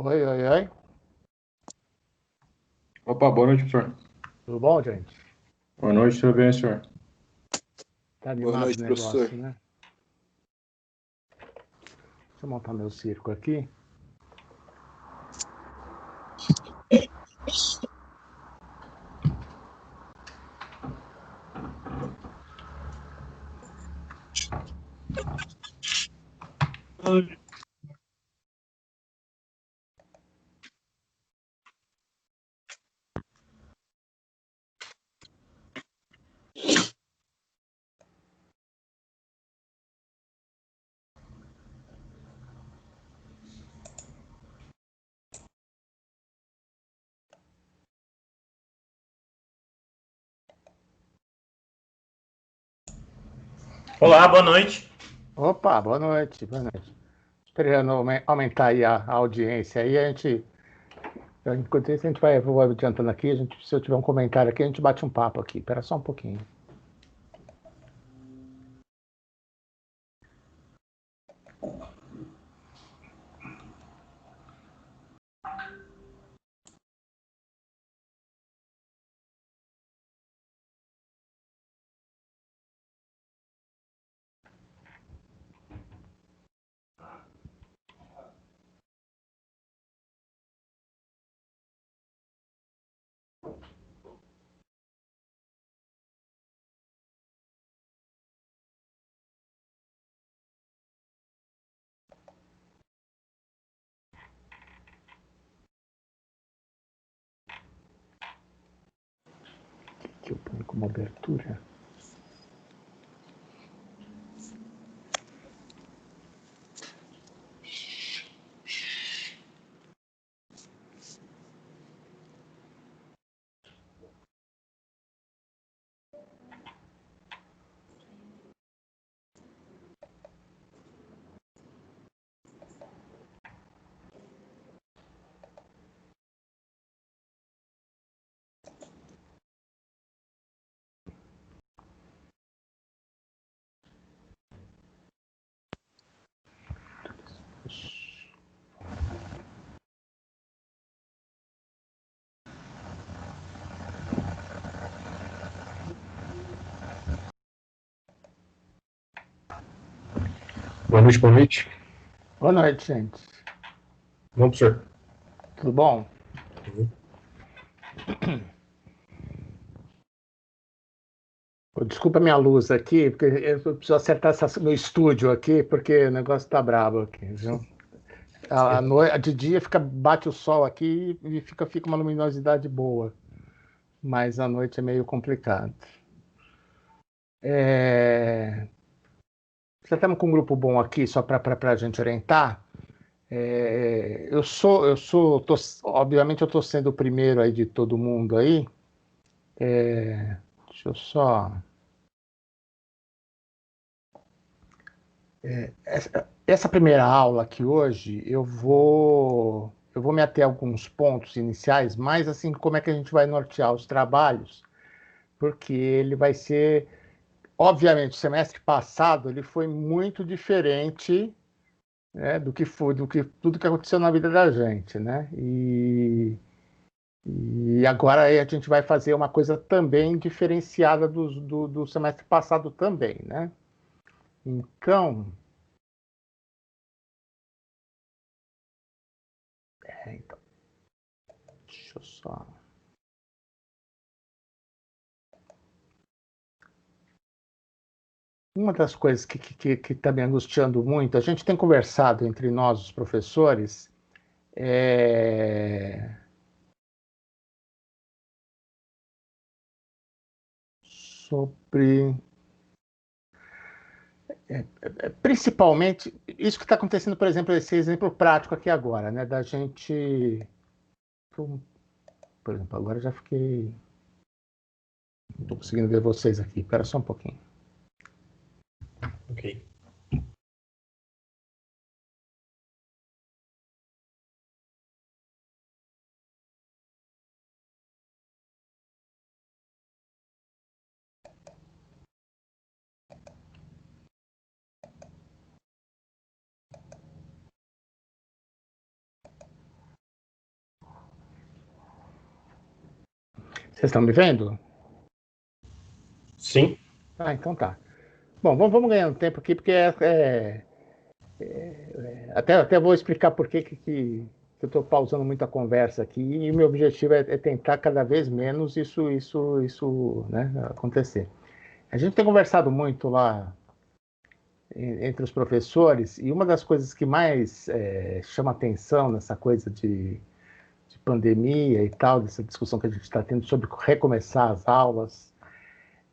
Oi, oi, oi. Opa, boa noite, professor. Tudo bom, gente? Boa noite, tudo bem, senhor? Tá Boa animado o noite, professor. negócio, né? Deixa eu montar meu circo aqui. Olá, boa noite. Opa, boa noite, boa noite. Esperando aumentar aí a audiência aí, enquanto isso, vou adiantando aqui, se eu tiver um comentário aqui, a gente bate um papo aqui. Espera só um pouquinho. O que eu ponho como abertura? Boa noite, boa noite. Boa noite, gente. Bom, professor. Tudo bom? Desculpa a minha luz aqui, porque eu preciso acertar meu estúdio aqui, porque o negócio tá brabo aqui, viu? De dia bate o sol aqui e fica uma luminosidade boa, mas à noite é meio complicado. Já estamos com um grupo bom aqui, só para a gente orientar. Obviamente eu estou sendo o primeiro aí de todo mundo aí. Deixa eu só. Essa primeira aula aqui hoje, eu vou me ater a alguns pontos iniciais, mas assim, como é que a gente vai nortear os trabalhos, porque ele vai ser, obviamente, o semestre passado ele foi muito diferente, né, do que tudo que aconteceu na vida da gente, né? E agora aí a gente vai fazer uma coisa também diferenciada do semestre passado também, né? Então, então, deixa eu só. Uma das coisas que está me angustiando muito, a gente tem conversado entre nós, os professores, sobre, principalmente, isso que está acontecendo, por exemplo, esse exemplo prático aqui agora, né, da gente, por exemplo, agora eu já fiquei, não estou conseguindo ver vocês aqui, espera só um pouquinho. Ok. Vocês estão me vendo? Sim. Ah, então tá. Bom, vamos ganhando tempo aqui, porque até vou explicar por que eu estou pausando muito a conversa aqui, e o meu objetivo é tentar cada vez menos isso, né, acontecer. A gente tem conversado muito lá entre os professores, e uma das coisas que mais chama atenção nessa coisa de pandemia e tal, dessa discussão que a gente está tendo sobre recomeçar as aulas,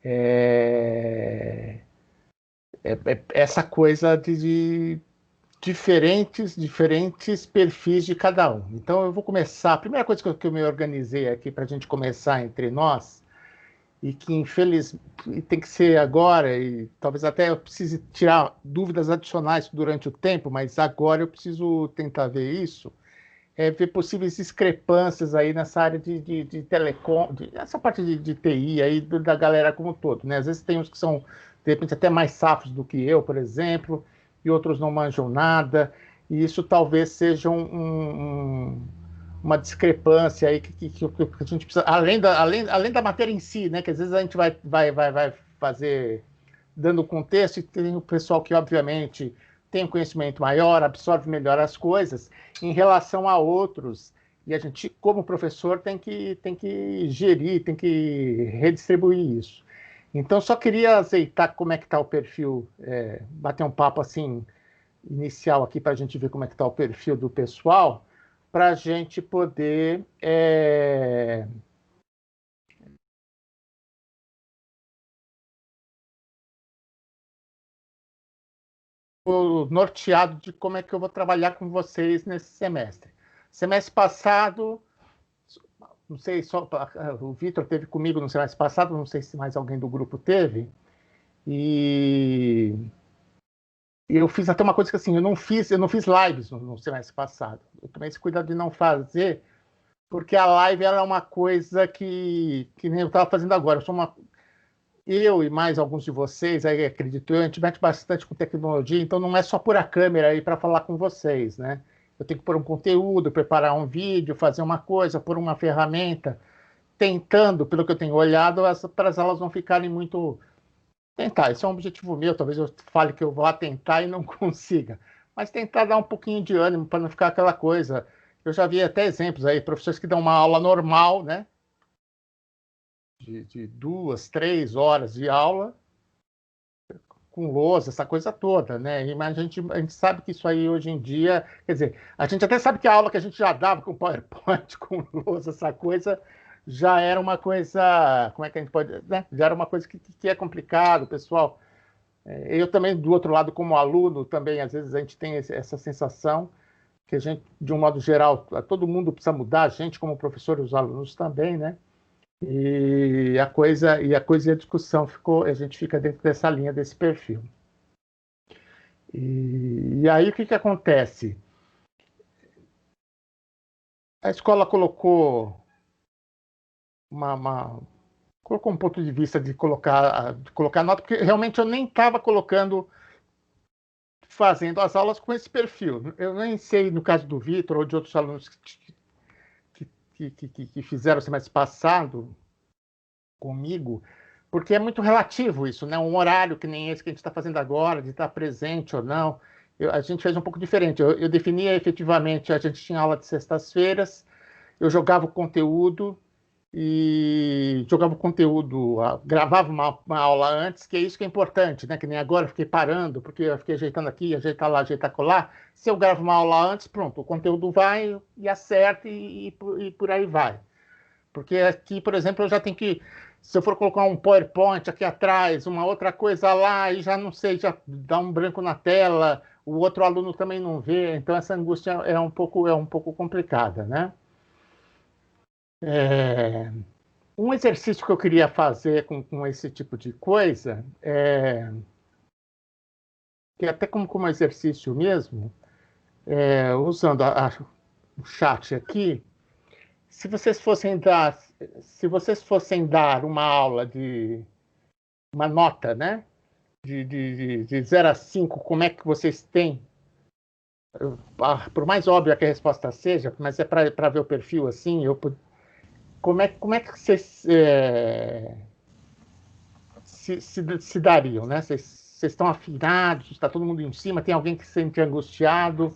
é essa coisa de diferentes perfis de cada um. Então, eu vou começar. A primeira coisa que eu me organizei aqui para a gente começar entre nós, e que infelizmente tem que ser agora, e talvez até eu precise tirar dúvidas adicionais durante o tempo, mas agora eu preciso tentar ver isso, ver possíveis discrepâncias aí nessa área de telecom, essa parte de TI aí da galera como um todo, né? Às vezes tem uns que são, de repente, até mais safos do que eu, por exemplo, e outros não manjam nada, e isso talvez seja uma discrepância aí que a gente precisa, além da matéria em si, né? Que às vezes a gente vai fazer dando contexto, e tem o pessoal que, obviamente, tem um conhecimento maior, absorve melhor as coisas, em relação a outros, e a gente, como professor, tem que gerir, tem que redistribuir isso. Então, só queria azeitar como é que está o perfil, bater um papo assim, inicial aqui, para a gente ver como é que está o perfil do pessoal, para a gente poder norteado de como é que eu vou trabalhar com vocês nesse semestre. Semestre passado, não sei, só o Vitor teve comigo no semestre passado, não sei se mais alguém do grupo teve, e eu fiz até uma coisa que assim, eu não fiz lives no semestre passado. Eu tomei esse cuidado de não fazer, porque a live era uma coisa que nem eu estava fazendo agora. Eu e mais alguns de vocês, aí acredito eu, a gente mete bastante com tecnologia, então não é só pôr a câmera aí para falar com vocês, né? Eu tenho que pôr um conteúdo, preparar um vídeo, fazer uma coisa, pôr uma ferramenta, tentando, pelo que eu tenho olhado, para as aulas não ficarem muito... Tentar, esse é um objetivo meu, talvez eu fale que eu vá tentar e não consiga, mas tentar dar um pouquinho de ânimo para não ficar aquela coisa. Eu já vi até exemplos aí, professores que dão uma aula normal, né? De 2, 3 horas de aula, com lousa, essa coisa toda, né? Mas a gente sabe que isso aí hoje em dia, quer dizer, a gente até sabe que a aula que a gente já dava com PowerPoint, com lousa, essa coisa, já era uma coisa, como é que a gente pode, né? Já era uma coisa que é complicado, pessoal. Eu também, do outro lado, como aluno, também, às vezes, a gente tem essa sensação que a gente, de um modo geral, todo mundo precisa mudar, a gente como professor e os alunos também, né? E a coisa e a discussão a gente fica dentro dessa linha, desse perfil. E aí o que acontece? A escola colocou colocou um ponto de vista de colocar nota, porque realmente eu nem estava fazendo as aulas com esse perfil. Eu nem sei, no caso do Vitor ou de outros alunos que fizeram o semestre passado comigo, porque é muito relativo isso, né? Um horário que nem esse que a gente está fazendo agora, de estar presente ou não. A gente fez um pouco diferente. Eu definia efetivamente, a gente tinha aula de sextas-feiras, eu jogava o conteúdo, gravava uma aula antes, que é isso que é importante, né? Que nem agora eu fiquei parando, porque eu fiquei ajeitando aqui, ajeitar lá, ajeitar colar. Se eu gravo uma aula antes, pronto, o conteúdo vai e acerta e por aí vai. Porque aqui, por exemplo, eu já tenho que, se eu for colocar um PowerPoint aqui atrás, uma outra coisa lá, e já não sei, já dá um branco na tela, o outro aluno também não vê, então essa angústia é um pouco complicada, né? Um exercício que eu queria fazer com esse tipo de coisa, que até como exercício mesmo, usando o chat aqui, se vocês fossem dar uma aula uma nota, né? De 0 a 5, como é que vocês têm? Por mais óbvia que a resposta seja, mas é para ver o perfil assim, como é que vocês se dariam, né? Vocês estão afinados, está todo mundo em cima, tem alguém que se sente angustiado,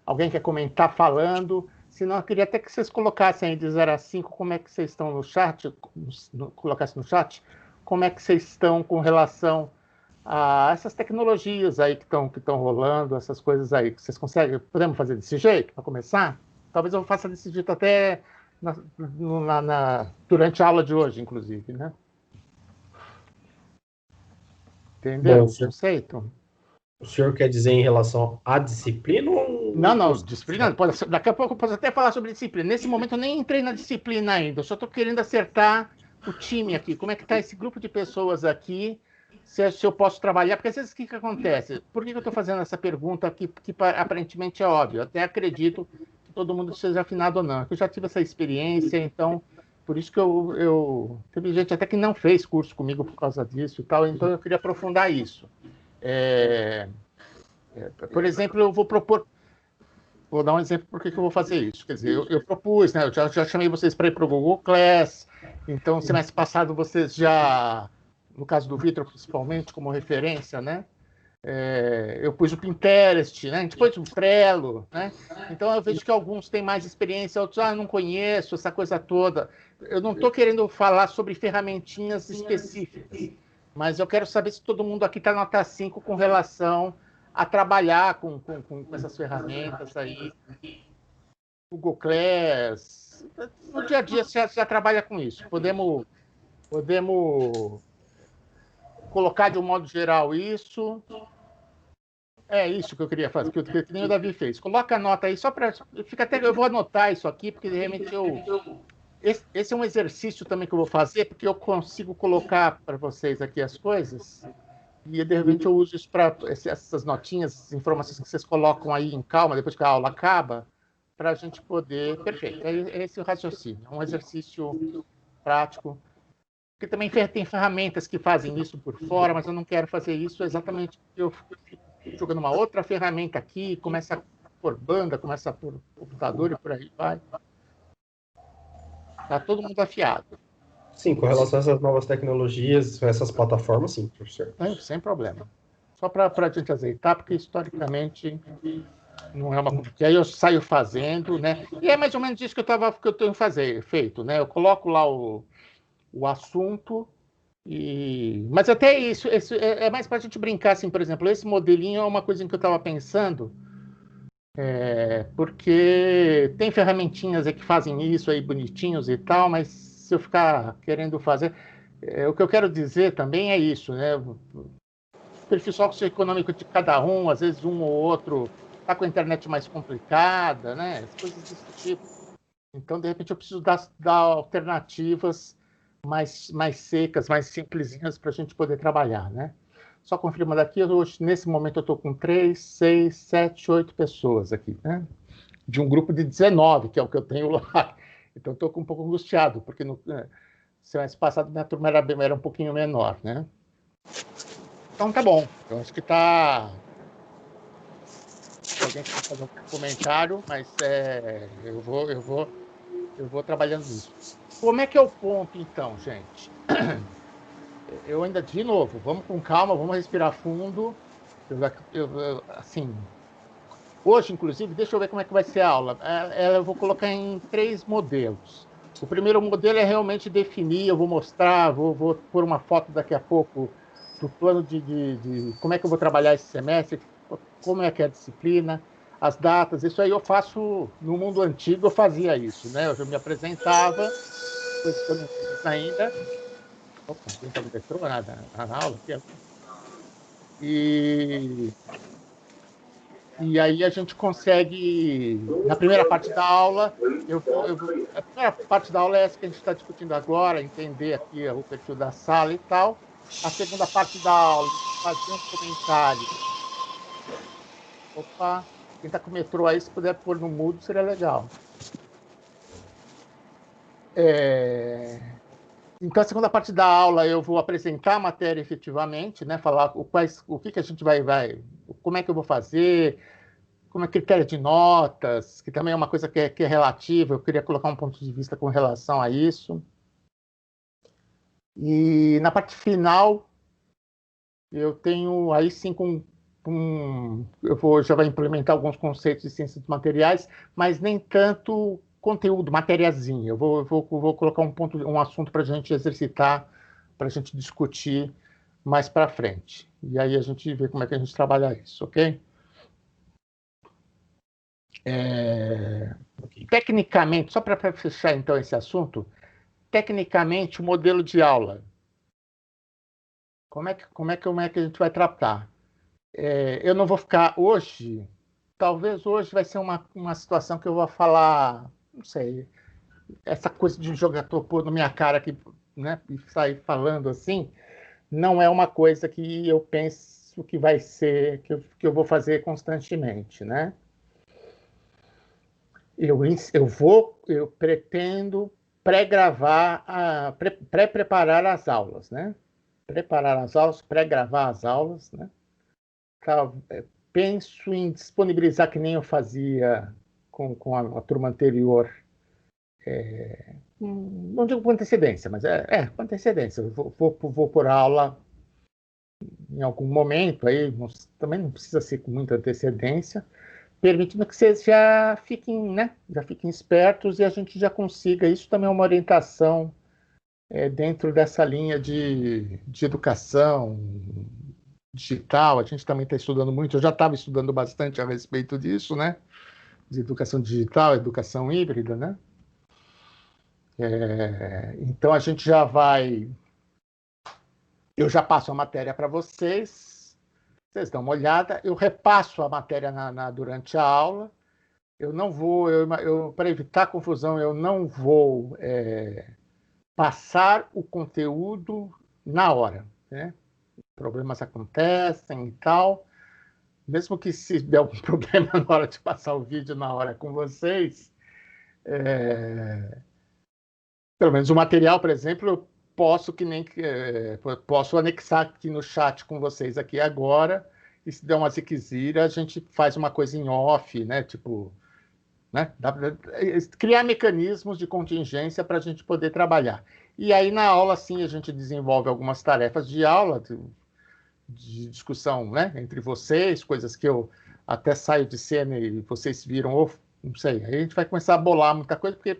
alguém quer comentar falando. Senão, eu queria até que vocês colocassem aí de 0 a 5, como é que vocês estão no chat, colocassem no chat, como é que vocês estão com relação a essas tecnologias aí que estão rolando, essas coisas aí. Vocês podemos fazer desse jeito, para começar? Talvez eu faça desse jeito até durante a aula de hoje, inclusive, né? Entendeu o conceito? O senhor quer dizer em relação à disciplina ou... Não, disciplina. Daqui a pouco eu posso até falar sobre disciplina. Nesse momento eu nem entrei na disciplina ainda, eu só estou querendo acertar o time aqui. Como é que está esse grupo de pessoas aqui? Se eu posso trabalhar, porque às vezes o que acontece? Por que eu estou fazendo essa pergunta aqui, que aparentemente é óbvio? Eu até acredito que todo mundo seja afinado ou não. Eu já tive essa experiência, então, por isso que teve gente até que não fez curso comigo por causa disso e tal, então eu queria aprofundar isso. Por exemplo, eu vou propor... Vou dar um exemplo por que eu vou fazer isso. Quer dizer, eu propus, né? Eu já chamei vocês para ir para o Google Class, então, semestre passado, vocês já... No caso do Vitor, principalmente, como referência, né? Eu pus o Pinterest, né? A gente pôs o Trello, né? Então, eu vejo que alguns têm mais experiência, outros, não conheço, essa coisa toda. Eu não estou querendo falar sobre ferramentinhas específicas, mas eu quero saber se todo mundo aqui está nota 5 com relação a trabalhar com essas ferramentas aí. Google Class, no dia a dia você já trabalha com isso. Podemos colocar de um modo geral isso. É isso que eu queria fazer, que nem o Davi fez. Coloca a nota aí, só para... Eu vou anotar isso aqui, porque de repente esse é um exercício também que eu vou fazer, porque eu consigo colocar para vocês aqui as coisas, e de repente eu uso isso para essas notinhas, essas informações que vocês colocam aí em calma, depois que a aula acaba, para a gente poder... Perfeito, é esse o raciocínio, é um exercício prático. Porque também tem ferramentas que fazem isso por fora, mas eu não quero fazer isso exatamente porque eu fico jogando uma outra ferramenta aqui, começa por banda, começa por computador e por aí vai. Está todo mundo afiado. Sim, com relação a essas novas tecnologias, essas plataformas, sim, professor. Sem problema. Só para a gente azeitar, porque historicamente não é uma coisa que aí eu saio fazendo, né? E é mais ou menos isso que eu tenho feito, né? Eu coloco lá o assunto, mas até isso é mais para a gente brincar, assim, por exemplo, esse modelinho é uma coisa que eu estava pensando, porque tem ferramentinhas aí que fazem isso aí bonitinhos e tal, mas se eu ficar querendo fazer... o que eu quero dizer também é isso, né? O perfil socioeconômico de cada um, às vezes um ou outro está com a internet mais complicada, né? As coisas desse tipo. Então, de repente, eu preciso dar alternativas mais secas, mais simplesinhas para a gente poder trabalhar, né? Só confirmando aqui, hoje, nesse momento eu estou com 3, 6, 7, 8 pessoas aqui, né? De um grupo de 19, que é o que eu tenho lá. Então, estou um pouco angustiado, porque no semestre passado minha turma era um pouquinho menor, né? Então, tá bom. Eu acho que tá... Se alguém quer fazer um comentário, mas eu vou trabalhando nisso. Como é que é o ponto, então, gente? Eu ainda, de novo, vamos com calma, vamos respirar fundo. Assim, hoje, inclusive, deixa eu ver como é que vai ser a aula. Eu vou colocar em 3 modelos. O primeiro modelo é realmente definir, eu vou mostrar, vou pôr uma foto daqui a pouco do plano de como é que eu vou trabalhar esse semestre, como é que é a disciplina, as datas. Isso aí eu faço no mundo antigo, eu fazia isso, né? Eu me apresentava, coisa que eu não fiz ainda. Opa, tem que metrô na aula aqui. E aí a gente consegue, na primeira parte da aula, a primeira parte da aula é essa que a gente está discutindo agora, entender aqui o perfil da sala e tal. A segunda parte da aula, fazer um comentário. Opa, quem está com o metrô aí, se puder pôr no mudo, seria legal. Então, a segunda parte da aula, eu vou apresentar a matéria efetivamente, né? Falar o que a gente vai... Como é que eu vou fazer, como é critério de notas, que também é uma coisa que é relativa, eu queria colocar um ponto de vista com relação a isso. E na parte final, eu tenho aí sim já vai implementar alguns conceitos de ciência dos materiais, mas nem tanto conteúdo, matériazinha. Eu vou colocar um assunto para a gente exercitar, para a gente discutir mais para frente. E aí a gente vê como é que a gente trabalha isso, ok? Tecnicamente, só para fechar então esse assunto, tecnicamente o modelo de aula, como é que a gente vai tratar? Eu não vou ficar hoje, talvez hoje vai ser uma situação que eu vou falar, não sei, essa coisa de jogar pôr na minha cara aqui, né, e sair falando assim, não é uma coisa que eu penso que vai ser, que eu vou fazer constantemente, né? Eu pretendo pré-preparar as aulas, né? Preparar as aulas, pré-gravar as aulas, né? Penso em disponibilizar, que nem eu fazia com a turma anterior, não digo com antecedência, mas com antecedência. Eu vou por aula em algum momento, aí também não precisa ser com muita antecedência, permitindo que vocês já fiquem, né, já fiquem espertos e a gente já consiga. Isso também é uma orientação dentro dessa linha de educação digital. A gente também está estudando muito, eu já estava estudando bastante a respeito disso, né? De educação digital, educação híbrida, né? Então a gente eu já passo a matéria para vocês dão uma olhada, eu repasso a matéria durante a aula, eu não vou, para evitar confusão, eu não vou passar o conteúdo na hora, né? Problemas acontecem e tal, mesmo que se der algum problema na hora de passar o vídeo na hora com vocês, pelo menos o material, por exemplo, eu posso anexar aqui no chat com vocês aqui agora, e se der uma ziquezira, a gente faz uma coisa em off, né? Tipo, né? Criar mecanismos de contingência para a gente poder trabalhar. E aí, na aula, sim, a gente desenvolve algumas tarefas de aula, de discussão, né, entre vocês, coisas que eu até saio de cena e vocês viram, ou não sei. Aí a gente vai começar a bolar muita coisa, porque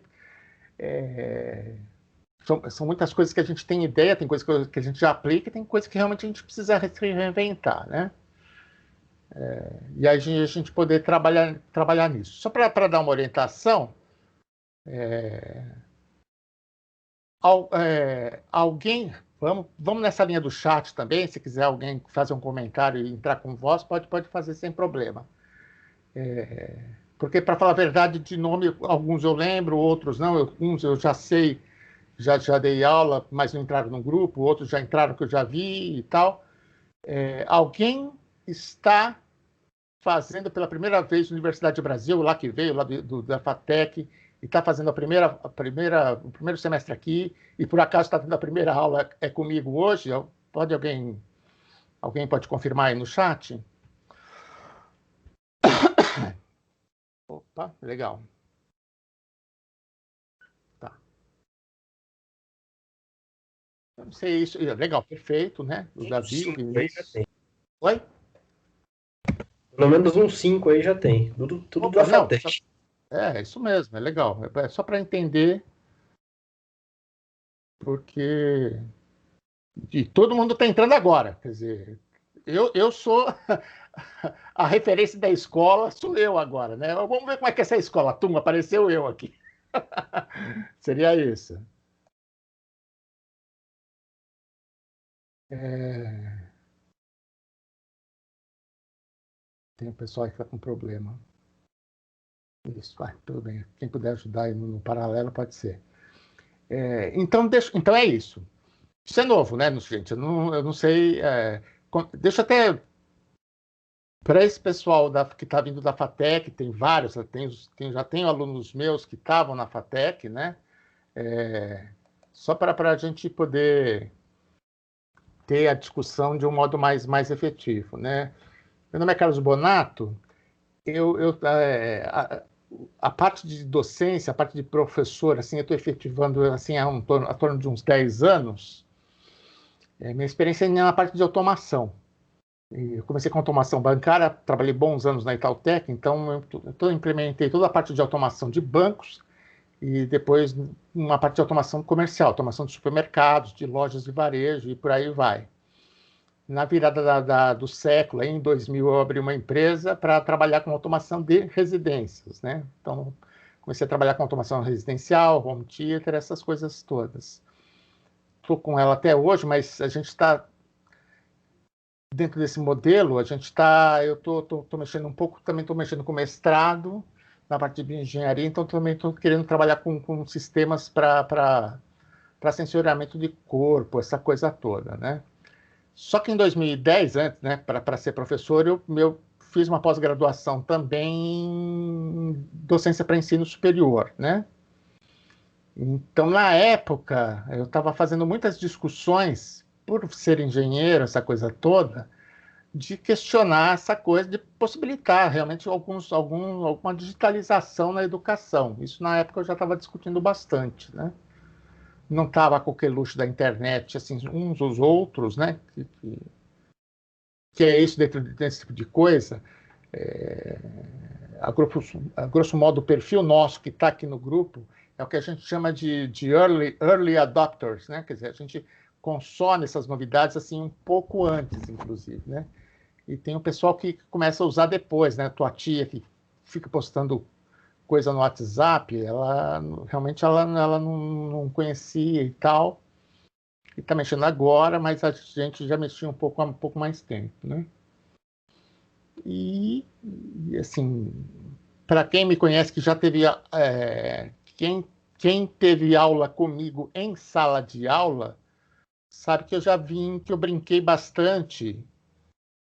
são muitas coisas que a gente tem ideia, tem coisas que a gente já aplica, e tem coisas que realmente a gente precisa reinventar, né? E aí a gente poder trabalhar nisso. Só para dar uma orientação, alguém, vamos nessa linha do chat também, se quiser alguém fazer um comentário e entrar com voz, pode fazer sem problema. Porque, para falar a verdade, de nome, alguns eu lembro, outros não, alguns eu já sei, já dei aula, mas não entraram no grupo, outros já entraram que eu já vi e tal. Alguém está fazendo pela primeira vez Universidade do Brasil, lá que veio, lá da FATEC, e está fazendo o primeiro semestre aqui, e por acaso está tendo a primeira aula comigo hoje. Alguém pode confirmar aí no chat? Opa, legal. Tá. Eu não sei isso. Legal, perfeito, né? O Davi, o Vinícius. Oi? Pelo menos uns 5 aí já tem. Tudo da FATEC. Isso mesmo, é legal. É só para entender, porque e todo mundo está entrando agora. Quer dizer, eu sou a referência da escola, sou eu agora, né? Vamos ver como é que é essa escola. Turma, apareceu eu aqui. Seria isso. Tem um pessoal que está com problema. Isso, tudo bem. Quem puder ajudar aí no paralelo pode ser. Então é isso. Isso é novo, né, gente? Eu não sei. Deixa até para esse pessoal que está vindo da FATEC, tem vários, já tenho alunos meus que estavam na FATEC, né? Só para a gente poder ter a discussão de um modo mais efetivo, né? Meu nome é Carlos Bonato. a parte de docência, a parte de professor, assim, eu estou efetivando assim, há torno de uns 10 anos. Minha experiência é na parte de automação. Eu comecei com automação bancária, trabalhei bons anos na Itautec, então eu implementei toda a parte de automação de bancos e depois uma parte de automação comercial, automação de supermercados, de lojas de varejo e por aí vai. Na virada do século, em 2000, eu abri uma empresa para trabalhar com automação de residências, né? Então, comecei a trabalhar com automação residencial, home theater, essas coisas todas. Estou com ela até hoje, mas a gente está dentro desse modelo, eu estou mexendo um pouco, também estou mexendo com mestrado na parte de engenharia, então também estou querendo trabalhar com sistemas para sensoriamento de corpo, essa coisa toda, né? Só que em 2010, antes, né, para ser professor, eu fiz uma pós-graduação também em docência para ensino superior, né? Então, na época, eu estava fazendo muitas discussões, por ser engenheiro, essa coisa toda, de questionar essa coisa, de possibilitar realmente alguma digitalização na educação. Isso, na época, eu já estava discutindo bastante, né? Não estava com aquele luxo da internet, assim, uns os outros, né? Que é isso dentro desse tipo de coisa. A grosso modo, o perfil nosso que está aqui no grupo é o que a gente chama de early adopters, né? Quer dizer, a gente consome essas novidades assim um pouco antes, inclusive, né? E tem o pessoal que começa a usar depois, né? Tua tia que fica postando coisa no WhatsApp, ela não conhecia e tal, e está mexendo agora, mas a gente já mexia um pouco mais tempo, né? E assim, para quem me conhece, que já teve quem teve aula comigo em sala de aula, sabe que eu brinquei bastante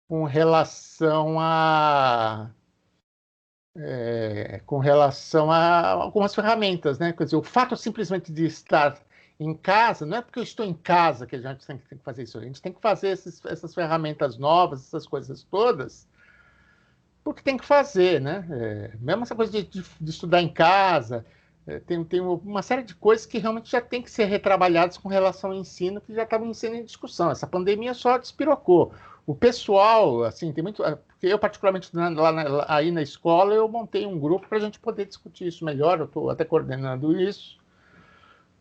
com relação a algumas ferramentas, né? Quer dizer, o fato simplesmente de estar em casa, não é porque eu estou em casa que a gente tem que fazer isso, a gente tem que fazer essas ferramentas novas, essas coisas todas, porque tem que fazer, né? Mesmo essa coisa de estudar em casa, tem uma série de coisas que realmente já tem que ser retrabalhadas com relação ao ensino, que já estavam sendo em discussão. Essa pandemia só despirocou. O pessoal, assim, tem muito... Porque eu, particularmente, aí na escola, eu montei um grupo para a gente poder discutir isso melhor, eu estou até coordenando isso,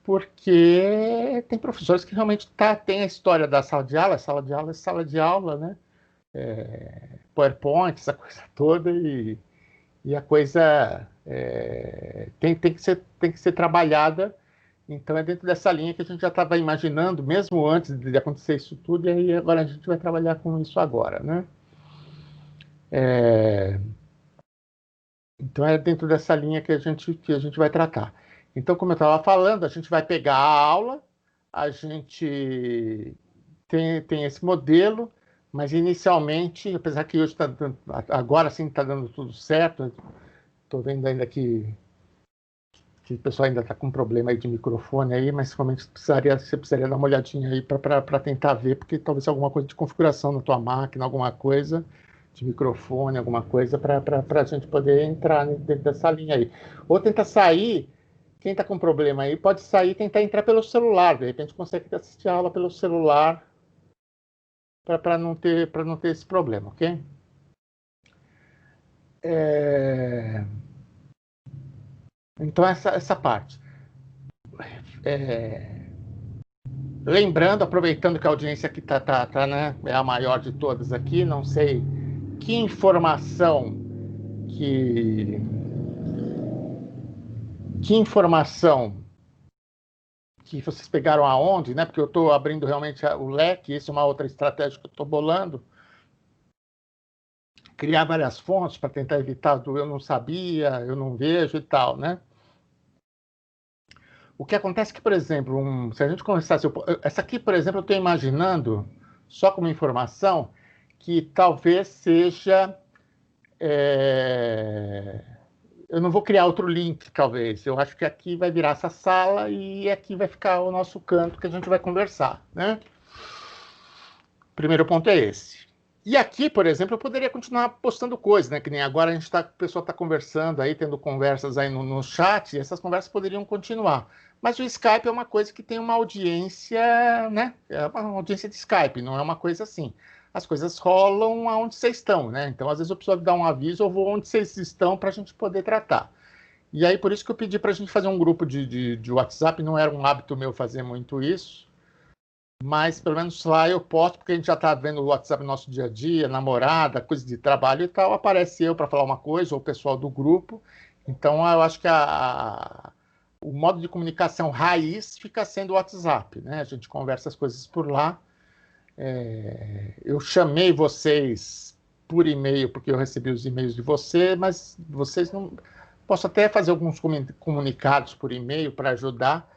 porque tem professores que realmente têm a história da sala de aula é sala de aula, né? PowerPoint, essa coisa toda, e a coisa tem que ser trabalhada. Então, é dentro dessa linha que a gente já estava imaginando, mesmo antes de acontecer isso tudo, e aí agora a gente vai trabalhar com isso agora, né? Então, é dentro dessa linha que a gente vai tratar. Então, como eu estava falando, a gente vai pegar a aula, a gente tem esse modelo, mas inicialmente, apesar que hoje agora sim está dando tudo certo, estou vendo ainda que o pessoal ainda está com problema aí de microfone aí, mas realmente você precisaria dar uma olhadinha aí para tentar ver, porque talvez alguma coisa de configuração na tua máquina, alguma coisa de microfone, alguma coisa para a gente poder entrar dentro dessa linha aí. Ou tentar sair, quem está com problema aí pode sair e tentar entrar pelo celular, de repente consegue assistir a aula pelo celular para não ter esse problema, ok? Então, essa parte. Lembrando, aproveitando que a audiência aqui né, é a maior de todas aqui, não sei que informação que vocês pegaram aonde, né? Porque eu estou abrindo realmente o leque, isso é uma outra estratégia que eu estou bolando. Criar várias fontes para tentar evitar do eu não sabia, eu não vejo e tal, né? O que acontece é que, por exemplo, se a gente começasse... Essa aqui, por exemplo, eu estou imaginando, só como informação, que talvez seja... Eu não vou criar outro link, talvez. Eu acho que aqui vai virar essa sala e aqui vai ficar o nosso canto que a gente vai conversar, né? O primeiro ponto é esse. E aqui, por exemplo, eu poderia continuar postando coisas, né? Que nem agora o pessoal está conversando aí, tendo conversas aí no chat, e essas conversas poderiam continuar. Mas o Skype é uma coisa que tem uma audiência, né? É uma audiência de Skype, não é uma coisa assim. As coisas rolam aonde vocês estão, né? Então, às vezes eu preciso dar um aviso, eu vou onde vocês estão para a gente poder tratar. E aí, por isso que eu pedi para a gente fazer um grupo de WhatsApp, não era um hábito meu fazer muito isso. Mas pelo menos lá eu posto, porque a gente já está vendo o WhatsApp no nosso dia a dia, namorada, coisa de trabalho e tal, aparece eu para falar uma coisa, ou o pessoal do grupo. Então eu acho que o modo de comunicação raiz fica sendo o WhatsApp, né? A gente conversa as coisas por lá. Eu chamei vocês por e-mail, porque eu recebi os e-mails de você, mas vocês não. Posso até fazer alguns comunicados por e-mail para ajudar,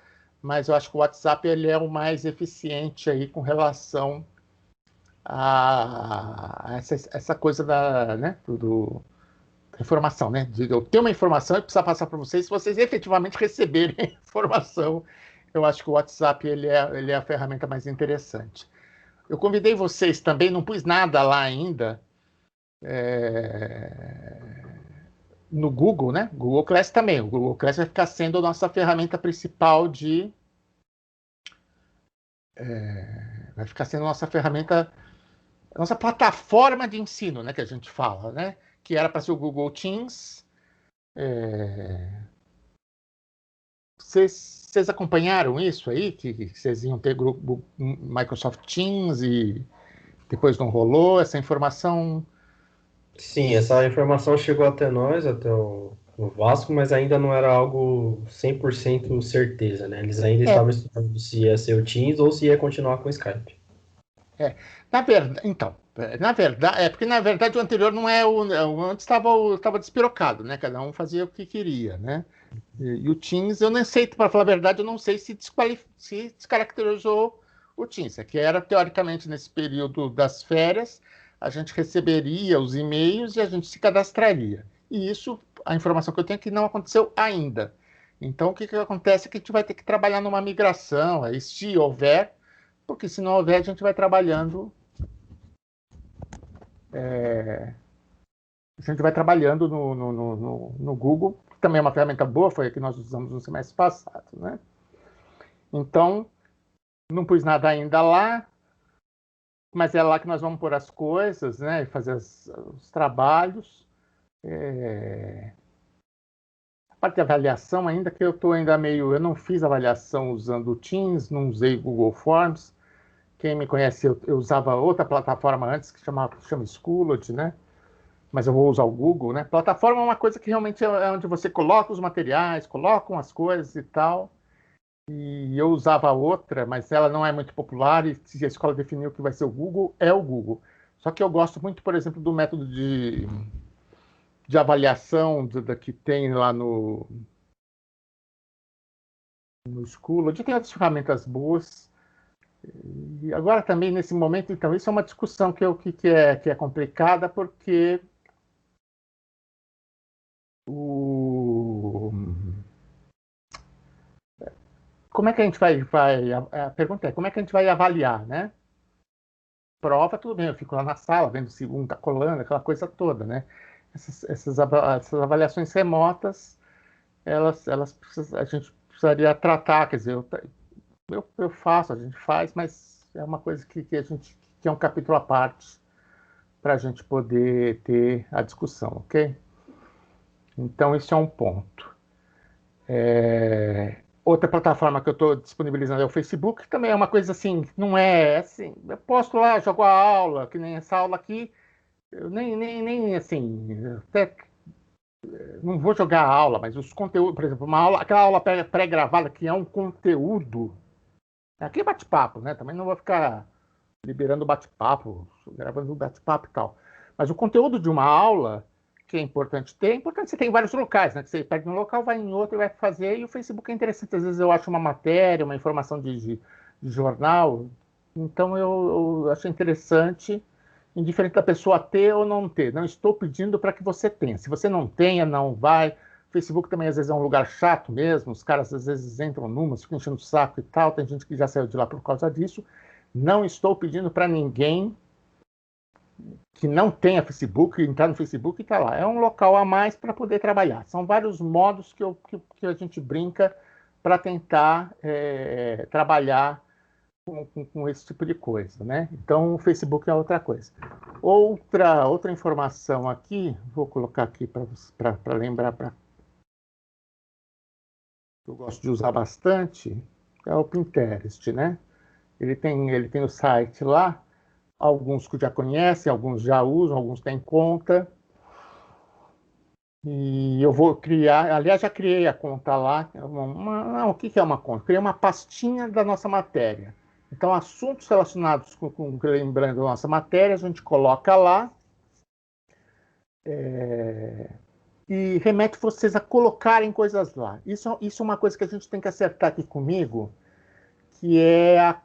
mas eu acho que o WhatsApp ele é o mais eficiente aí com relação a essa coisa né, da informação, né? De eu ter uma informação e precisar passar para vocês, se vocês efetivamente receberem a informação, eu acho que o WhatsApp ele é a ferramenta mais interessante. Eu convidei vocês também, não pus nada lá ainda, no Google, né? Google Class também. O Google Class vai ficar sendo a nossa ferramenta principal vai ficar sendo a nossa ferramenta, a nossa plataforma de ensino, né? Que a gente fala, né? Que era para ser o Google Teams. Vocês acompanharam isso aí? Que vocês iam ter grupo Microsoft Teams e depois não rolou essa informação? Sim, essa informação chegou até nós, até o Vasco, mas ainda não era algo 100% certeza, né? Eles ainda estavam estudando se ia ser o Teams ou se ia continuar com o Skype. Na verdade, porque na verdade o anterior não é o antes estava despirocado, né? Cada um fazia o que queria, né? E o Teams, eu nem sei, para falar a verdade, eu não sei se descaracterizou o Teams. É que era, teoricamente, nesse período das férias, a gente receberia os e-mails e a gente se cadastraria. E isso, a informação que eu tenho é que não aconteceu ainda. Então, o que acontece é que a gente vai ter que trabalhar numa migração, aí, se houver, porque se não houver, a gente vai trabalhando. A gente vai trabalhando no Google, que também é uma ferramenta boa, foi a que nós usamos no semestre passado, né? Então, não pus nada ainda lá, mas é lá que nós vamos pôr as coisas, né? Fazer os trabalhos. A parte de avaliação, ainda que eu estou ainda meio. Eu não fiz avaliação usando o Teams, não usei o Google Forms. Quem me conhece, eu usava outra plataforma antes, que chama Schoology, né? Mas eu vou usar o Google, né? Plataforma é uma coisa que realmente é onde você coloca os materiais, colocam as coisas e tal. E eu usava outra, mas ela não é muito popular, e se a escola definiu que vai ser o Google, é o Google. Só que eu gosto muito, por exemplo, do método de avaliação que tem lá no Schoology. Tem outras ferramentas boas. E agora também, nesse momento, então, isso é uma discussão que é complicada, porque como é que a gente a pergunta é, como é que a gente vai avaliar, né? Prova, tudo bem, eu fico lá na sala, vendo se um está colando, aquela coisa toda, né? Essas avaliações remotas, a gente precisaria tratar, quer dizer, eu faço, a gente faz, mas é uma coisa que é um capítulo à parte para a gente poder ter a discussão, ok? Então, isso é um ponto. Outra plataforma que eu estou disponibilizando é o Facebook, que também é uma coisa assim, não é assim, eu posto lá, jogo a aula, que nem essa aula aqui, eu nem assim, até não vou jogar a aula, mas os conteúdos, por exemplo, aquela aula pré-gravada que é um conteúdo, aqui é bate-papo, né? Também não vou ficar liberando bate-papo, gravando bate-papo e tal. Mas o conteúdo de uma aula, que é importante ter, é importante você ter em vários locais, né? Que você pega um local, vai em outro e vai fazer, e o Facebook é interessante. Às vezes eu acho uma matéria, uma informação de jornal, então eu acho interessante, indiferente da pessoa ter ou não ter. Não estou pedindo para que você tenha. Se você não tenha, não vai. O Facebook também às vezes é um lugar chato mesmo, os caras às vezes entram numas, ficam enchendo o saco e tal, tem gente que já saiu de lá por causa disso. Não estou pedindo para ninguém que não tenha Facebook, entrar no Facebook e está lá. É um local a mais para poder trabalhar. São vários modos que a gente brinca para tentar trabalhar com esse tipo de coisa, né? Então, o Facebook é outra coisa. Outra informação aqui, vou colocar aqui para lembrar, que eu gosto de usar bastante, é o Pinterest, né? Ele tem o site lá, alguns que já conhecem, alguns já usam, alguns têm conta. E eu vou criar, aliás, já criei a conta lá. Não, o que é uma conta? Criei uma pastinha da nossa matéria. Então, assuntos relacionados lembrando da nossa matéria, a gente coloca lá e remete vocês a colocarem coisas lá. Isso é uma coisa que a gente tem que acertar aqui comigo, que é a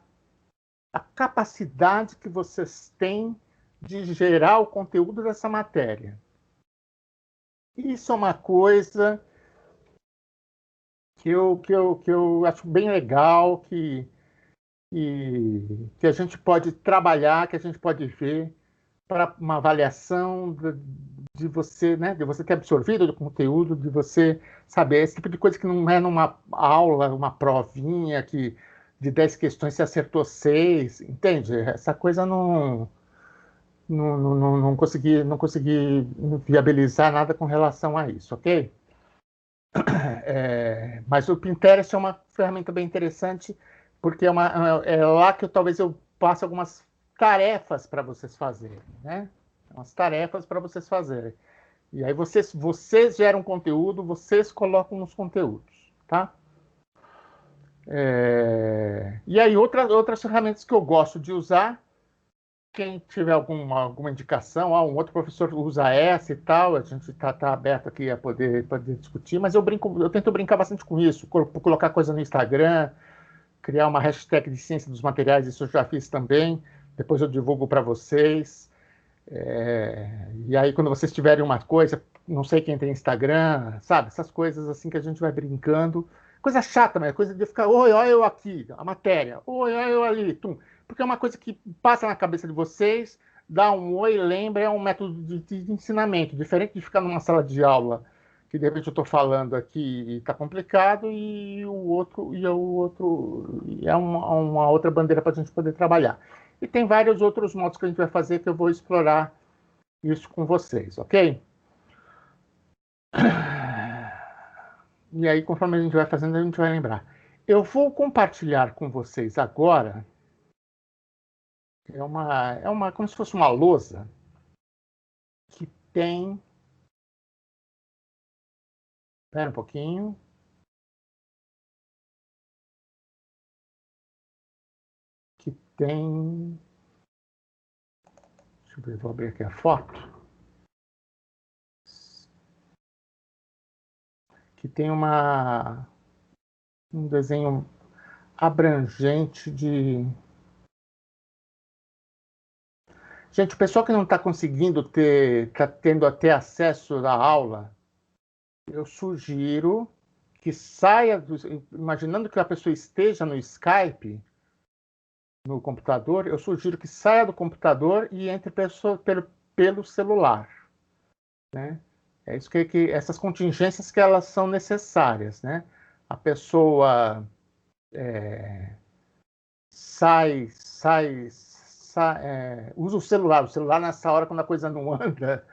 capacidade que vocês têm de gerar o conteúdo dessa matéria. Isso é uma coisa que eu acho bem legal, que a gente pode trabalhar, que a gente pode ver para uma avaliação de você, né, de você ter absorvido o conteúdo, de você saber esse tipo de coisa que não é numa aula, uma provinha que de 10 questões você acertou 6, entende? Essa coisa não consegui viabilizar nada com relação a isso, ok? Mas o Pinterest é uma ferramenta bem interessante, porque é lá que talvez eu passe algumas tarefas para vocês fazerem, né? Umas tarefas para vocês fazerem. E aí vocês geram conteúdo, vocês colocam nos conteúdos, tá? E aí outras ferramentas que eu gosto de usar, quem tiver alguma indicação, um outro professor usa essa e tal, a gente tá aberto aqui a poder discutir, mas eu tento brincar bastante com isso, colocar coisa no Instagram, criar uma hashtag de ciência dos materiais, isso eu já fiz também, depois eu divulgo para vocês. E aí quando vocês tiverem uma coisa, não sei quem tem Instagram, sabe, essas coisas assim que a gente vai brincando, coisa chata, mas coisa de ficar, oi, olha eu aqui, a matéria, oi, olha eu ali, tum. Porque é uma coisa que passa na cabeça de vocês, dá um oi, lembra, é um método de ensinamento, diferente de ficar numa sala de aula, que de repente eu estou falando aqui e está complicado, e é uma outra bandeira para a gente poder trabalhar. E tem vários outros modos que a gente vai fazer que eu vou explorar isso com vocês, ok? E aí, conforme a gente vai fazendo, a gente vai lembrar. Eu vou compartilhar com vocês agora. Como se fosse uma lousa que tem. Espera um pouquinho. Que tem. Deixa eu ver, vou abrir aqui a foto. Que tem um desenho abrangente de. Gente, o pessoal que não está conseguindo está tendo até acesso à aula, eu sugiro que saia, imaginando que a pessoa esteja no Skype, no computador, eu sugiro que saia do computador e entre pelo celular, né? É isso que essas contingências que elas são necessárias, né? A pessoa usa o celular nessa hora quando a coisa não anda,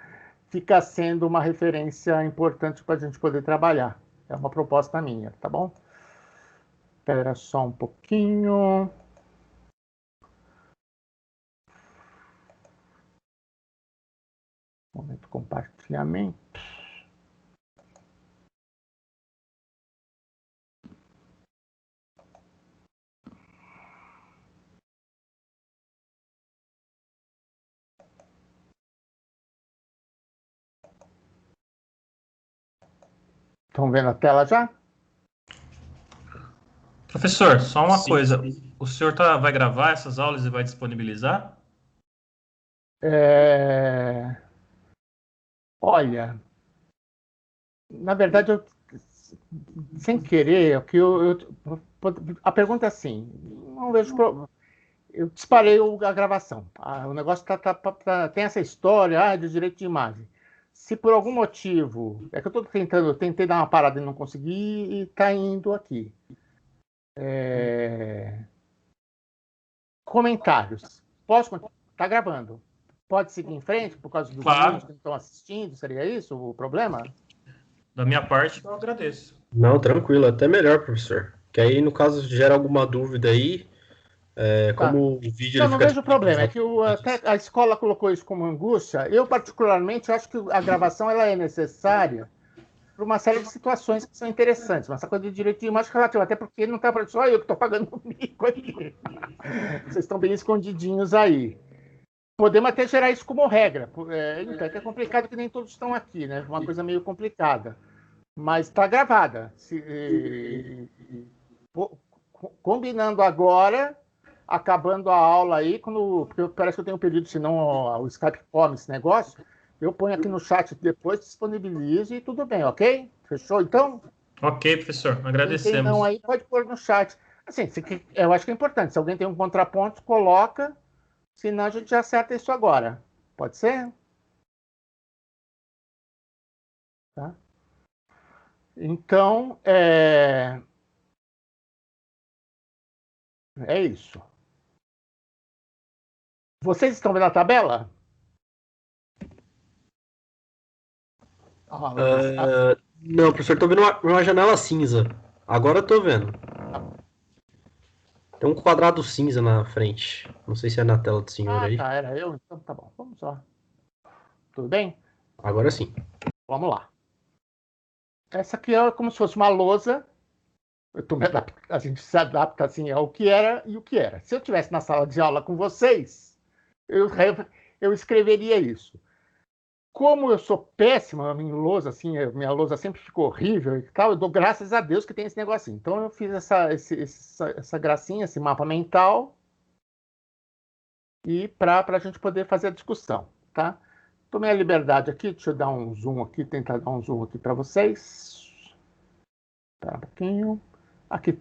fica sendo uma referência importante para a gente poder trabalhar. É uma proposta minha, tá bom? Espera só um pouquinho. Momento compartilhamento. Estão vendo a tela já? Professor, só uma Sim. coisa. O senhor vai gravar essas aulas e vai disponibilizar? Olha, na verdade, sem querer, a pergunta é assim, não vejo problema. eu disparei a gravação. O negócio tem essa história de direito de imagem. Se por algum motivo... É que eu tentei dar uma parada e não consegui, e está indo aqui. Comentários. Posso continuar? Está gravando. Pode seguir em frente por causa dos Claro. alunos que estão assistindo? Seria isso o problema? Da minha parte, eu agradeço. Não, tranquilo, até melhor, professor. Que aí, no caso, gera alguma dúvida aí, como o vídeo ele Não fica vejo problema. É que disponibilizado. até a escola colocou isso como angústia. Eu, particularmente, acho que a gravação ela é necessária para uma série de situações que são interessantes. Mas essa coisa de direito de imagem relativa, até porque não está para só eu que estou pagando o mico aqui. Vocês estão bem escondidinhos aí. Podemos até gerar isso como regra. Então, é que é complicado que nem todos estão aqui, né? Uma coisa meio complicada. Mas está gravada. Combinando agora, acabando a aula aí, porque parece que eu tenho um pedido, senão o Skype come esse negócio, eu ponho aqui no chat depois, disponibilizo e tudo bem, ok? Fechou, então? Ok, professor, Quem agradecemos. não aí, pode pôr no chat. Assim, eu acho que é importante. Se alguém tem um contraponto, coloca. Senão a gente já acerta isso agora. Pode ser? Tá? Então, é isso. Vocês estão vendo a tabela? Não, professor, tô vendo uma janela cinza. Agora eu tô vendo. Tem um quadrado cinza na frente. Não sei se é na tela do senhor aí. Tá, era eu? Então tá bom. Vamos lá. Tudo bem? Agora sim. Vamos lá. Essa aqui é como se fosse uma lousa. A gente se adapta assim ao que era e o que era. Se eu estivesse na sala de aula com vocês, eu escreveria isso. Como eu sou péssima em lousa, assim, minha lousa sempre ficou horrível e tal, eu dou graças a Deus que tem esse negocinho. Então eu fiz essa gracinha, esse mapa mental, e para a gente poder fazer a discussão, tá? Tomei a liberdade aqui, deixa eu dar um zoom aqui, tentar dar um zoom aqui para vocês. Espera um pouquinho. Aqui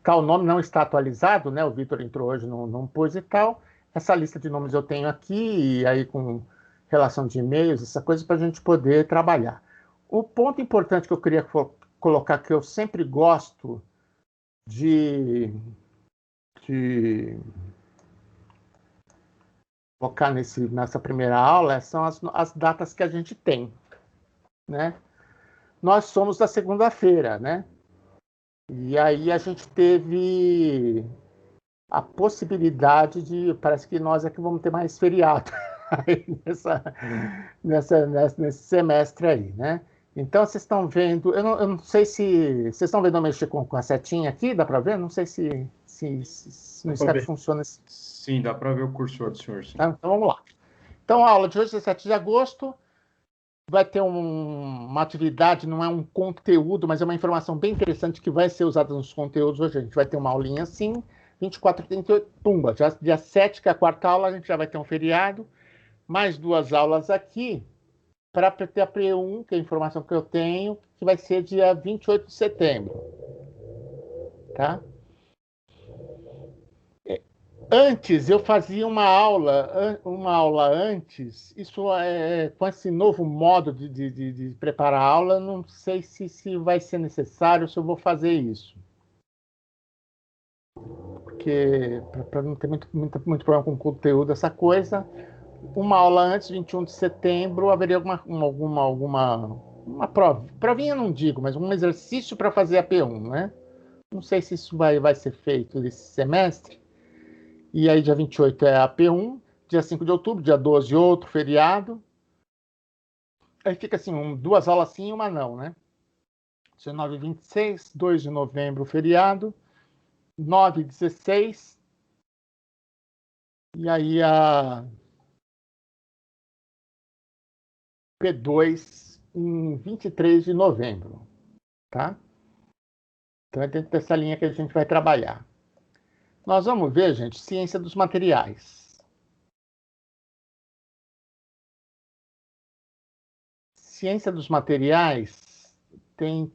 tá, o nome não está atualizado, né? O Vitor entrou hoje, não pôs e tal. Essa lista de nomes eu tenho aqui, e aí com relação de e-mails, essa coisa para a gente poder trabalhar. O ponto importante que eu queria colocar, que eu sempre gosto de focar nessa primeira aula, são as datas que a gente tem, né? Nós somos da segunda-feira, né? E aí a gente teve a possibilidade parece que nós é que vamos ter mais feriado nesse semestre aí, né? Então, vocês estão vendo, eu não sei se vocês estão vendo eu mexer com a setinha aqui, dá para ver? Não sei se no Skype funciona assim. Sim, dá para ver o cursor do senhor. Sim. Tá? Então, vamos lá. Então, a aula de hoje, 17 de agosto, vai ter uma atividade, não é um conteúdo, mas é uma informação bem interessante que vai ser usada nos conteúdos hoje. A gente vai ter uma aulinha assim, 24 e 38, pumba. Já, dia 7, que é a quarta aula, a gente já vai ter um feriado. Mais 2 aulas aqui, para ter a Pre1, que é a informação que eu tenho, que vai ser dia 28 de setembro. Tá? Antes, eu fazia uma aula antes, isso com esse novo modo de preparar a aula, não sei se vai ser necessário, se eu vou fazer isso. Porque, para não ter muito problema com o conteúdo, essa coisa, uma aula antes, 21 de setembro, haveria uma provinha não digo, mas um exercício para fazer a P1, né? Não sei se isso vai ser feito esse semestre. E aí, dia 28 é a P1, dia 5 de outubro, dia 12 outro feriado. Aí fica assim, 2 aulas sim e uma não, né? 19 e 26, 2 de novembro feriado, 9 e 16, e aí a P2 em 23 de novembro, tá? Então é dentro dessa linha que a gente vai trabalhar. Nós vamos ver, gente, ciência dos materiais. Ciência dos materiais tem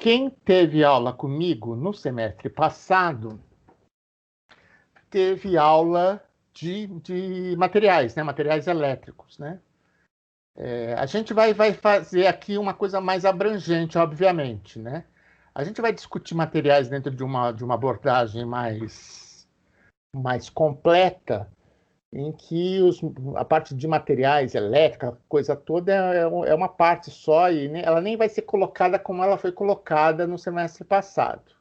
quem teve aula comigo no semestre passado teve aula de materiais, né? Materiais elétricos, né? A gente vai fazer aqui uma coisa mais abrangente, obviamente, né? A gente vai discutir materiais dentro de uma abordagem mais completa, em que a parte de materiais, elétrica, a coisa toda é uma parte só, e ela nem vai ser colocada como ela foi colocada no semestre passado.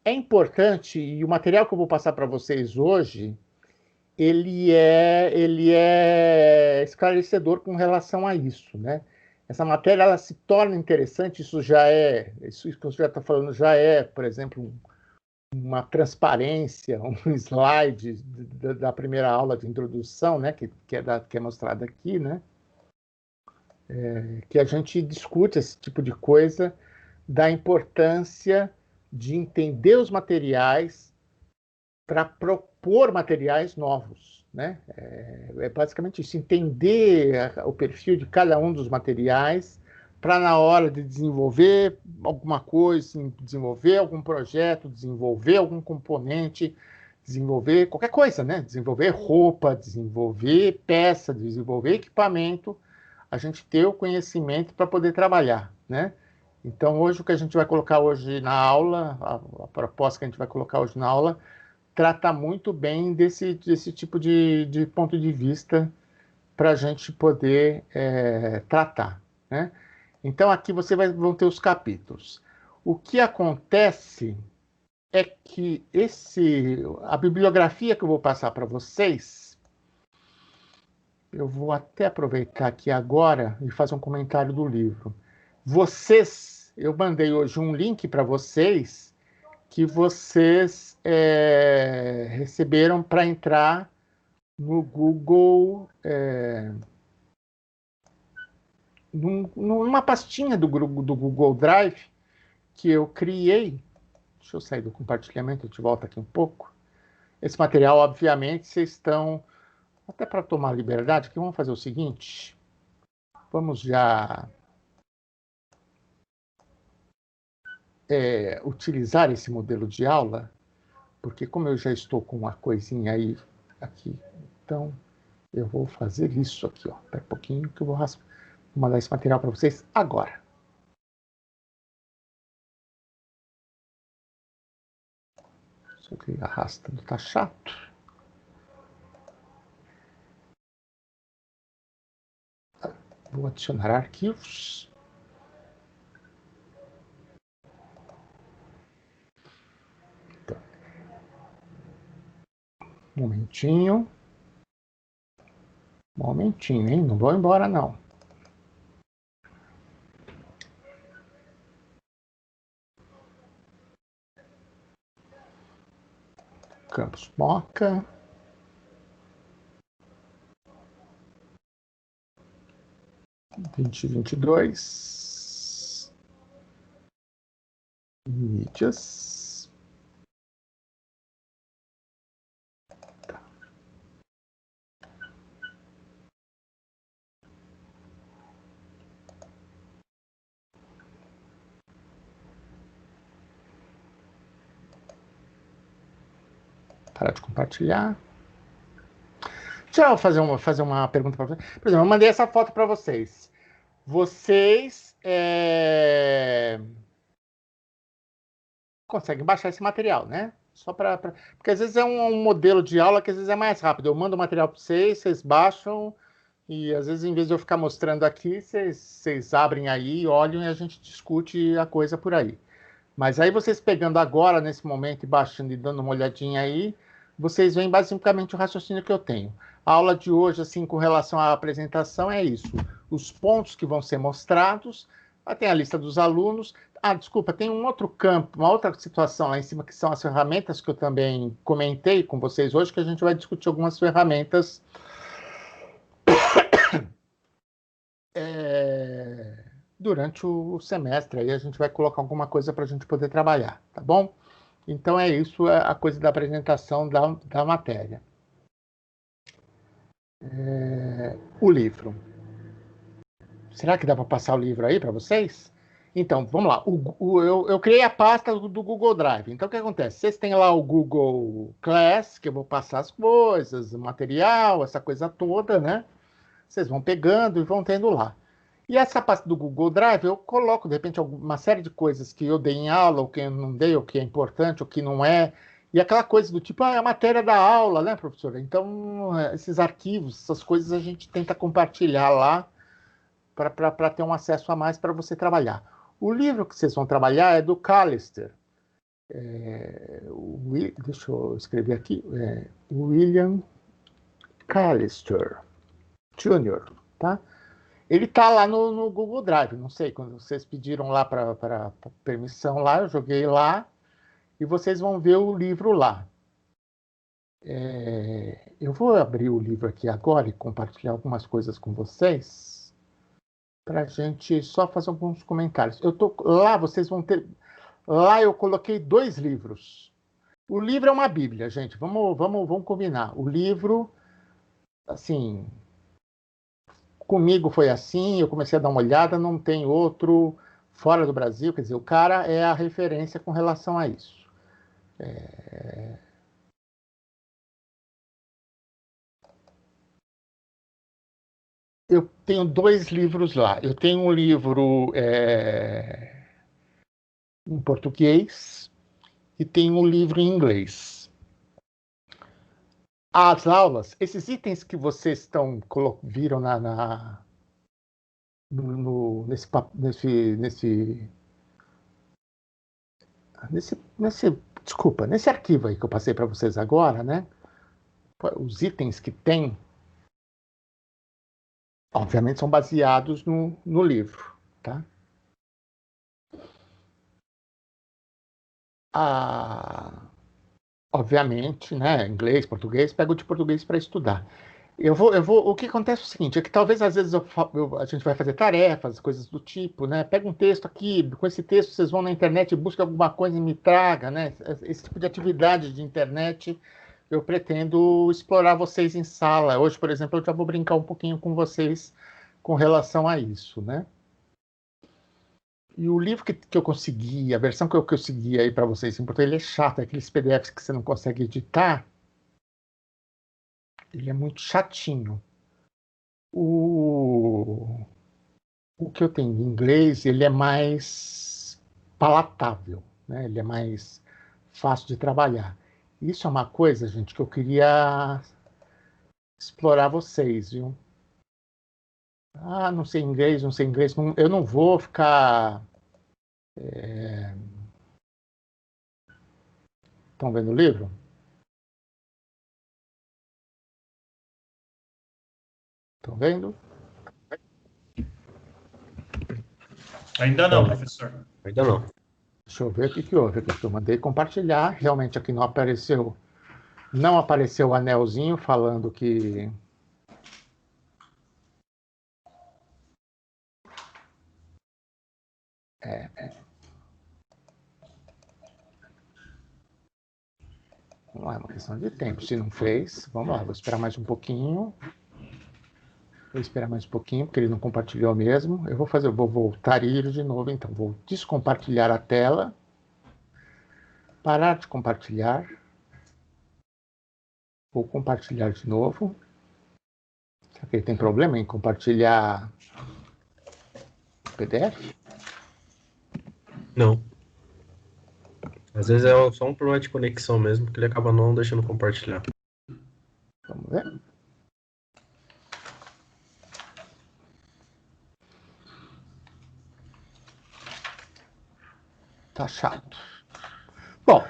É importante, e o material que eu vou passar para vocês hoje, ele é esclarecedor com relação a isso, né? Essa matéria ela se torna interessante, isso que você já está falando já é, por exemplo, uma transparência, um slide da primeira aula de introdução, né, que é mostrada aqui, né, que a gente discute esse tipo de coisa, da importância de entender os materiais para propor materiais novos, né? Basicamente isso, entender o perfil de cada um dos materiais para, na hora de desenvolver alguma coisa, desenvolver algum projeto, desenvolver algum componente, desenvolver qualquer coisa, né? Desenvolver roupa, desenvolver peça, desenvolver equipamento, a gente ter o conhecimento para poder trabalhar, né? Então, hoje, o que a gente vai colocar hoje na aula, a proposta que a gente vai colocar hoje na aula, trata muito bem desse tipo de ponto de vista para a gente poder tratar, né? Então, aqui vão ter os capítulos. O que acontece é que a bibliografia que eu vou passar para vocês, eu vou até aproveitar aqui agora e fazer um comentário do livro. Eu mandei hoje um link para vocês que vocês receberam para entrar no Google, numa pastinha do Google Drive que eu criei. Deixa eu sair do compartilhamento, eu te volto aqui um pouco. Esse material, obviamente, vocês estão, até para tomar liberdade, que vamos fazer o seguinte, vamos já utilizar esse modelo de aula, porque como eu já estou com uma coisinha aí, aqui, então eu vou fazer isso aqui, ó. Espera um pouquinho que eu vou mandar esse material para vocês agora. Só que arrastando tá chato. Vou adicionar arquivos. Então, momentinho, hein? Não vou embora, não. Campus Moca. (2022) mídias. Tá. Parar de compartilhar. Deixa eu fazer uma pergunta para vocês. Por exemplo, eu mandei essa foto para vocês. Vocês conseguem baixar esse material, né? Só porque às vezes é um modelo de aula que às vezes é mais rápido. Eu mando o material para vocês baixam, e às vezes, em vez de eu ficar mostrando aqui, vocês abrem aí, olham e a gente discute a coisa por aí. Mas aí vocês pegando agora, nesse momento, e baixando e dando uma olhadinha aí, vocês veem basicamente o raciocínio que eu tenho. A aula de hoje, assim, com relação à apresentação, é isso. Os pontos que vão ser mostrados, tem a lista dos alunos. Desculpa, tem um outro campo, uma outra situação lá em cima, que são as ferramentas que eu também comentei com vocês hoje, que a gente vai discutir algumas ferramentas durante o semestre. Aí a gente vai colocar alguma coisa para a gente poder trabalhar, tá bom? Então é isso, a coisa da apresentação da matéria. O livro. Será que dá para passar o livro aí para vocês? Então, vamos lá. Eu criei a pasta do Google Drive. Então, o que acontece? Vocês têm lá o Google Class, que eu vou passar as coisas, o material, essa coisa toda, né? Vocês vão pegando e vão tendo lá. E essa pasta do Google Drive, eu coloco, de repente, uma série de coisas que eu dei em aula, ou que eu não dei, ou que é importante, ou que não é. E aquela coisa do tipo, a matéria da aula, né, professora? Então, esses arquivos, essas coisas a gente tenta compartilhar lá para ter um acesso a mais para você trabalhar. O livro que vocês vão trabalhar é do Callister. Deixa eu escrever aqui. William Callister Jr., tá? Ele está lá no Google Drive, não sei, quando vocês pediram lá para permissão lá, eu joguei lá, e vocês vão ver o livro lá. Eu vou abrir o livro aqui agora e compartilhar algumas coisas com vocês, para a gente só fazer alguns comentários. Lá, vocês vão ter... Lá eu coloquei 2 livros. O livro é uma bíblia, gente, vamos combinar. O livro, assim... Comigo foi assim, eu comecei a dar uma olhada, não tem outro fora do Brasil, quer dizer, o cara é a referência com relação a isso. Eu tenho 2 livros lá. Eu tenho um livro em português e tenho um livro em inglês. As aulas, esses itens que vocês viram nesse arquivo aí que eu passei para vocês agora, né? Os itens que tem, obviamente, são baseados no livro, tá? Obviamente, né? Inglês, português, pego de português para estudar. O que acontece é o seguinte, é que talvez às vezes a gente vai fazer tarefas, coisas do tipo, né? Pega um texto aqui, com esse texto vocês vão na internet e buscam alguma coisa e me traga, né? Esse tipo de atividade de internet eu pretendo explorar vocês em sala. Hoje, por exemplo, eu já vou brincar um pouquinho com vocês com relação a isso, né? E o livro que eu consegui, a versão que eu consegui aí para vocês em português, ele é chato, é aqueles PDFs que você não consegue editar. Ele é muito chatinho. O que eu tenho em inglês, ele é mais palatável, né? Ele é mais fácil de trabalhar. Isso é uma coisa, gente, que eu queria explorar vocês, viu? Não sei inglês, não sei inglês. Eu não vou ficar... Estão vendo o livro? Estão vendo? Ainda não, professor. Ainda não. Deixa eu ver o que houve aqui. Eu mandei compartilhar. Realmente aqui não apareceu o anelzinho falando que... Não é uma questão de tempo. Se não fez, vamos lá. Vou esperar mais um pouquinho. Porque ele não compartilhou mesmo. Eu vou voltar e ir de novo, então. Vou descompartilhar a tela. Parar de compartilhar. Vou compartilhar de novo. Será que ele tem problema em compartilhar o PDF? Não. Às vezes é só um problema de conexão mesmo, que ele acaba não deixando compartilhar. Vamos ver. Tá chato. Bom,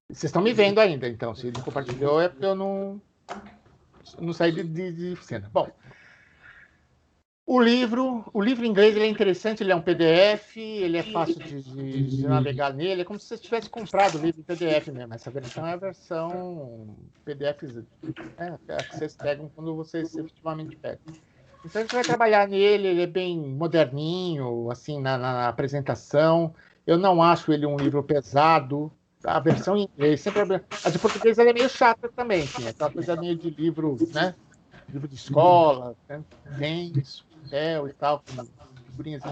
vocês estão me vendo ainda, então. Se ele compartilhou é porque eu não saí de cena. Bom, o livro em inglês ele é interessante, ele é um PDF, ele é fácil de navegar nele, é como se você tivesse comprado o livro em PDF mesmo. Essa versão é a versão PDF, a que vocês pegam quando vocês efetivamente pegam. Então a gente vai trabalhar nele, ele é bem moderninho, assim, na apresentação. Eu não acho ele um livro pesado. A versão em inglês, sempre a de português ela é meio chata também, assim, é aquela coisa meio de livro, né? Livro de escola, né? Denso, papel e tal, figurinhas.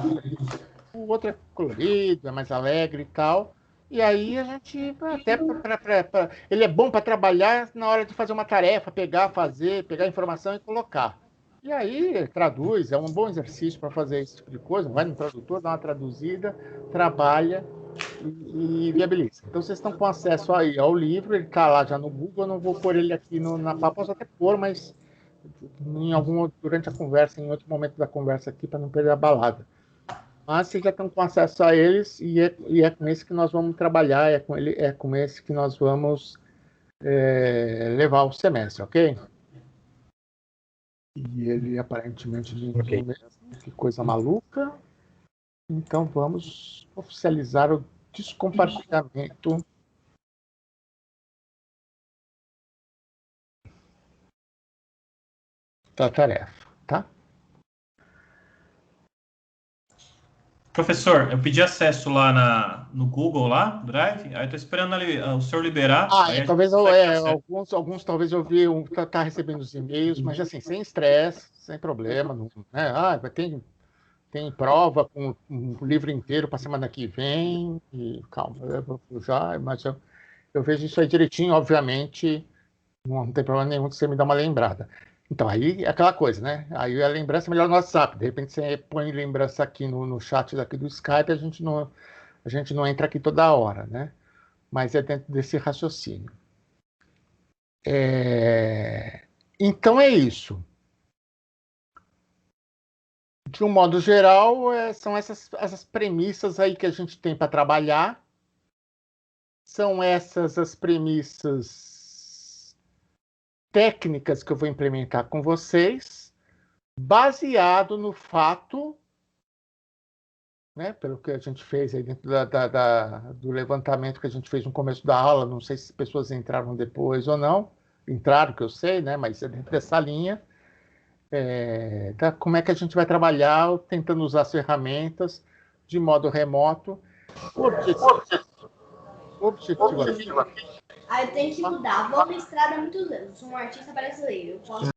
O outro é colorido, é mais alegre e tal. E aí a gente, até ele é bom para trabalhar na hora de fazer uma tarefa, pegar informação e colocar. E aí traduz, é um bom exercício para fazer esse tipo de coisa. Vai no tradutor, dá uma traduzida, trabalha e viabiliza. Então vocês estão com acesso aí ao livro, ele está lá já no Google, eu não vou pôr ele aqui na pauta, posso até pôr, mas durante a conversa, em outro momento da conversa aqui, para não perder a balada. Mas vocês já estão com acesso a eles e é com esse que nós vamos trabalhar, é com esse que nós vamos levar o semestre, ok? E ele aparentemente okay. Mesmo, que coisa maluca. Então vamos oficializar o descompartilhamento da tarefa, tá? Professor, eu pedi acesso lá no Google, lá, Drive, aí estou esperando ali, o senhor liberar. Talvez alguns talvez eu vi tá recebendo os e-mails, mas assim, sem estresse, sem problema, né? Tem prova com um livro inteiro para semana que vem, e calma, eu vou já, mas eu vejo isso aí direitinho, obviamente, não tem problema nenhum de você me dar uma lembrada. Então, aí é aquela coisa, né? Aí a lembrança é melhor no WhatsApp. De repente você põe lembrança aqui no chat daqui do Skype, a gente não entra aqui toda hora, né? Mas é dentro desse raciocínio. Então é isso. De um modo geral, são essas premissas aí que a gente tem para trabalhar. São essas as premissas técnicas que eu vou implementar com vocês, baseado no fato, né, pelo que a gente fez aí dentro do levantamento que a gente fez no começo da aula, não sei se as pessoas entraram depois ou não, entraram, que eu sei, né, mas é dentro dessa linha, como é que a gente vai trabalhar tentando usar as ferramentas de modo remoto. Objetivo aqui. Eu tenho que mudar. Vou mestrado há muitos anos. Sou um artista brasileiro. Eu posso